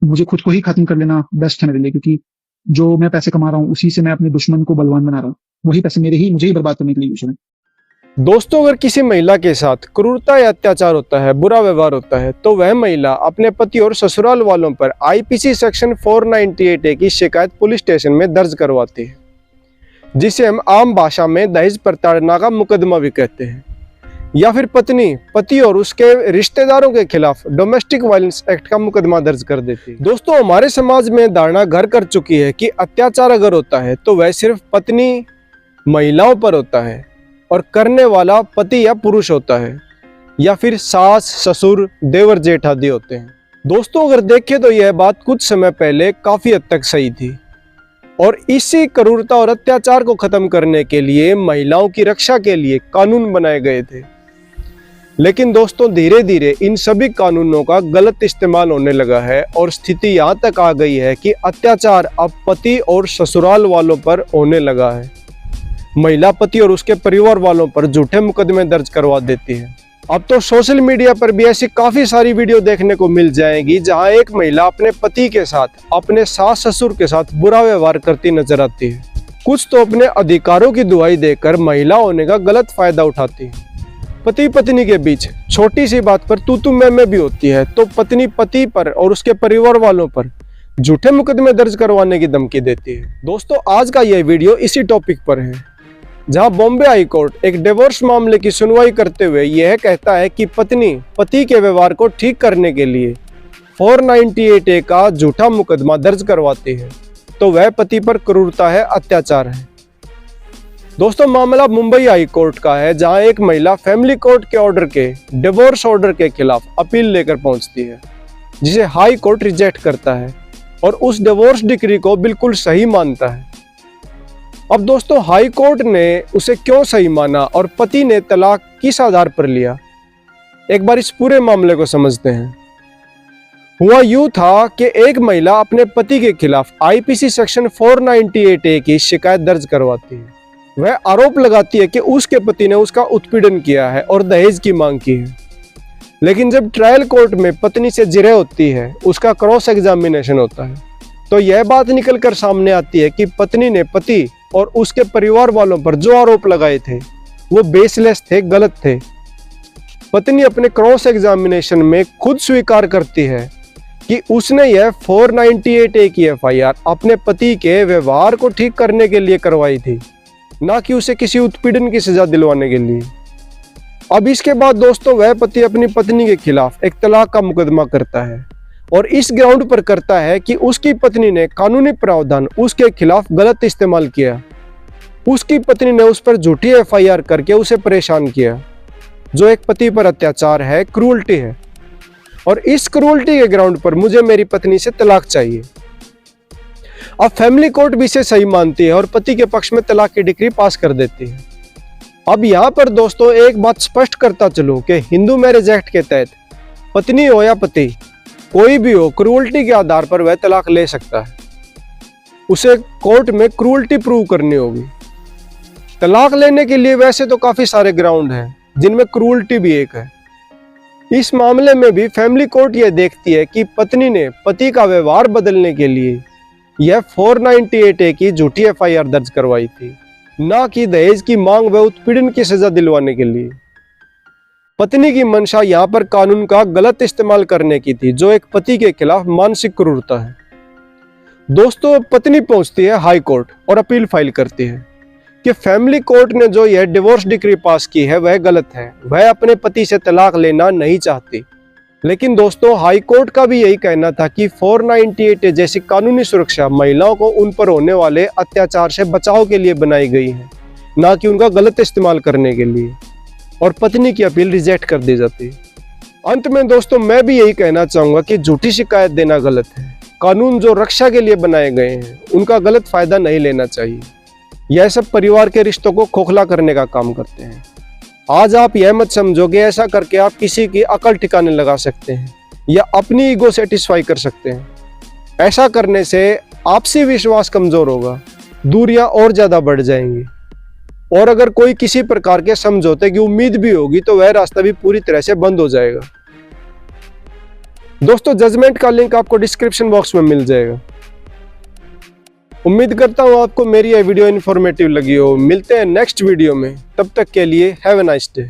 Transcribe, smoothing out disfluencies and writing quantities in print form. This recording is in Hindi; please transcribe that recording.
मुझे खुद को ही खत्म कर लेना बेस्ट है मेरे लिए, क्योंकि जो मैं पैसे कमा रहा हूँ उसी से मैं अपने दुश्मन को बलवान बना रहा हूँ। वही पैसे मुझे ही बर्बाद करने के लिए यूज हो रहे हैं। दोस्तों, अगर किसी महिला के साथ क्रूरता या अत्याचार होता है, बुरा व्यवहार होता है, तो वह महिला अपने पति और ससुराल वालों पर आईपीसी सेक्शन 498A की शिकायत पुलिस स्टेशन में दर्ज करवाती है, जिसे हम आम भाषा में दहेज प्रताड़ना का मुकदमा भी कहते हैं। या फिर पत्नी पति और उसके रिश्तेदारों के खिलाफ डोमेस्टिक वायलेंस एक्ट का मुकदमा दर्ज कर देती है। दोस्तों, हमारे समाज में धारणा घर कर चुकी है कि अत्याचार अगर होता है तो वह सिर्फ पत्नी महिलाओं पर होता है और करने वाला पति या पुरुष होता है, या फिर सास ससुर देवर जेठ आदि होते हैं। दोस्तों, अगर देखें तो यह बात कुछ समय पहले काफी हद तक सही थी और इसी क्रूरता और अत्याचार को खत्म करने के लिए महिलाओं की रक्षा के लिए कानून बनाए गए थे। लेकिन दोस्तों, धीरे धीरे इन सभी कानूनों का गलत इस्तेमाल होने लगा है और स्थिति यहाँ तक आ गई है कि अत्याचार अब पति और ससुराल वालों पर होने लगा है। महिला पति और उसके परिवार वालों पर झूठे मुकदमे दर्ज करवा देती है। अब तो सोशल मीडिया पर भी ऐसी काफी सारी वीडियो देखने को मिल जाएगी जहां एक महिला अपने पति के साथ, अपने सास ससुर के साथ बुरा व्यवहार करती नजर आती है। कुछ तो अपने अधिकारों की दुहाई देकर महिला होने का गलत फायदा उठाती है। पति पत्नी के बीच छोटी सी बात पर तू मैं भी होती है, तो पत्नी पति पर और उसके परिवार वालों पर झूठे मुकदमे दर्ज करवाने की धमकी देती है। दोस्तों, आज का यह वीडियो इसी टॉपिक पर है, जहां बॉम्बे हाई कोर्ट एक डिवोर्स मामले की सुनवाई करते हुए यह कहता है कि पत्नी पति के व्यवहार को ठीक करने के लिए 498A का झूठा मुकदमा दर्ज करवाती है तो वह पति पर क्रूरता है, अत्याचार है। दोस्तों, मामला मुंबई हाई कोर्ट का है, जहां एक महिला फैमिली कोर्ट के ऑर्डर के डिवोर्स ऑर्डर के खिलाफ अपील लेकर पहुंचती है, जिसे हाई कोर्ट रिजेक्ट करता है और उस डिवोर्स डिक्री को बिल्कुल सही मानता है। अब दोस्तों, हाई कोर्ट ने उसे क्यों सही माना और पति ने तलाक किस आधार पर लिया, एक बार इस पूरे मामले को समझते हैं। हुआ यूं था कि एक महिला अपने पति के खिलाफ आईपीसी सेक्शन 498A की शिकायत दर्ज करवाती है। वह आरोप लगाती है कि उसके पति ने उसका उत्पीड़न किया है और दहेज की मांग की है। लेकिन जब ट्रायल कोर्ट में पत्नी से जिरह होती है, उसका क्रॉस एग्जामिनेशन होता है, तो यह बात निकलकर सामने आती है कि पत्नी ने पति और उसके परिवार वालों पर जो आरोप लगाए थे वो बेसलेस थे, गलत थे। पत्नी अपने क्रॉस एग्जामिनेशन में खुद स्वीकार करती है कि उसने यह 498A की एफआईआर अपने पति के व्यवहार को ठीक करने के लिए करवाई थी, ना कि उसे किसी उत्पीड़न की सजा दिलवाने के लिए। अब इसके बाद दोस्तों, वह पति अपनी पत्नी के खिलाफ एक तलाक का मुकदमा करता है और इस ग्राउंड पर करता है कि उसकी पत्नी ने कानूनी प्रावधान उसके खिलाफ गलत इस्तेमाल किया। उसकी पत्नी ने उस पर झूठी एफआईआर करके उसे परेशान किया, जो एक पति पर अत्याचार है, क्रूरल्टी है, और इस क्रूरल्टी के ग्राउंड पर मुझे मेरी पत्नी से तलाक चाहिए। अब फैमिली कोर्ट भी इसे सही मानती है और पति के पक्ष में तलाक की डिक्री पास कर देती है। अब यहाँ पर दोस्तों, एक बात स्पष्ट करता चलूं कि हिंदू मैरिज एक्ट के तहत पत्नी हो या पति, कोई भी हो, क्रूरल्टी के आधार पर वह तलाक ले सकता है। उसे कोर्ट में क्रूरल्टी प्रूव करनी होगी। तलाक लेने के लिए वैसे तो काफी सारे ग्राउंड हैं, जिनमें क्रूरल्टी भी एक है। इस मामले में भी फैमिली कोर्ट यह देखती है कि पत्नी ने पति का व्यवहार बदलने के लिए यह 498A की झूठी एफआईआर दर्ज करवाई थी, ना कि दहेज की मांग व उत्पीड़न की सजा दिलवाने के लिए। पत्नी की मंशा यहाँ पर कानून का गलत इस्तेमाल करने की थी, जो एक पति के खिलाफ मानसिक क्रूरता है। दोस्तों, पत्नी पहुंचती है हाई कोर्ट और अपील फाइल करती है कि फैमिली कोर्ट ने जो यह डिवोर्स डिक्री पास की है वह गलत है, वह अपने पति से तलाक लेना नहीं चाहती। लेकिन दोस्तों, हाई कोर्ट का भी यही कहना था कि 498A जैसी कानूनी सुरक्षा महिलाओं को उन पर होने वाले अत्याचार से बचाव के लिए बनाई गई है, ना कि उनका गलत इस्तेमाल करने के लिए, और पत्नी की अपील रिजेक्ट कर दी जाती है। अंत में दोस्तों, मैं भी यही कहना चाहूंगा कि झूठी शिकायत देना गलत है। कानून जो रक्षा के लिए बनाए गए हैं उनका गलत फायदा नहीं लेना चाहिए। यह सब परिवार के रिश्तों को खोखला करने का काम करते हैं। आज आप यह मत समझोगे ऐसा करके आप किसी की अकल ठिकाने लगा सकते हैं या अपनी ईगो सेटिस्फाई कर सकते हैं। ऐसा करने से आपसी विश्वास कमजोर होगा, दूरियां और ज्यादा बढ़ जाएंगी, और अगर कोई किसी प्रकार के समझौते की उम्मीद भी होगी तो वह रास्ता भी पूरी तरह से बंद हो जाएगा। दोस्तों जजमेंट का लिंक आपको डिस्क्रिप्शन बॉक्स में मिल जाएगा। उम्मीद करता हूँ आपको मेरी यह वीडियो इन्फॉर्मेटिव लगी हो। मिलते हैं नेक्स्ट वीडियो में, तब तक के लिए हैव अ नाइस डे।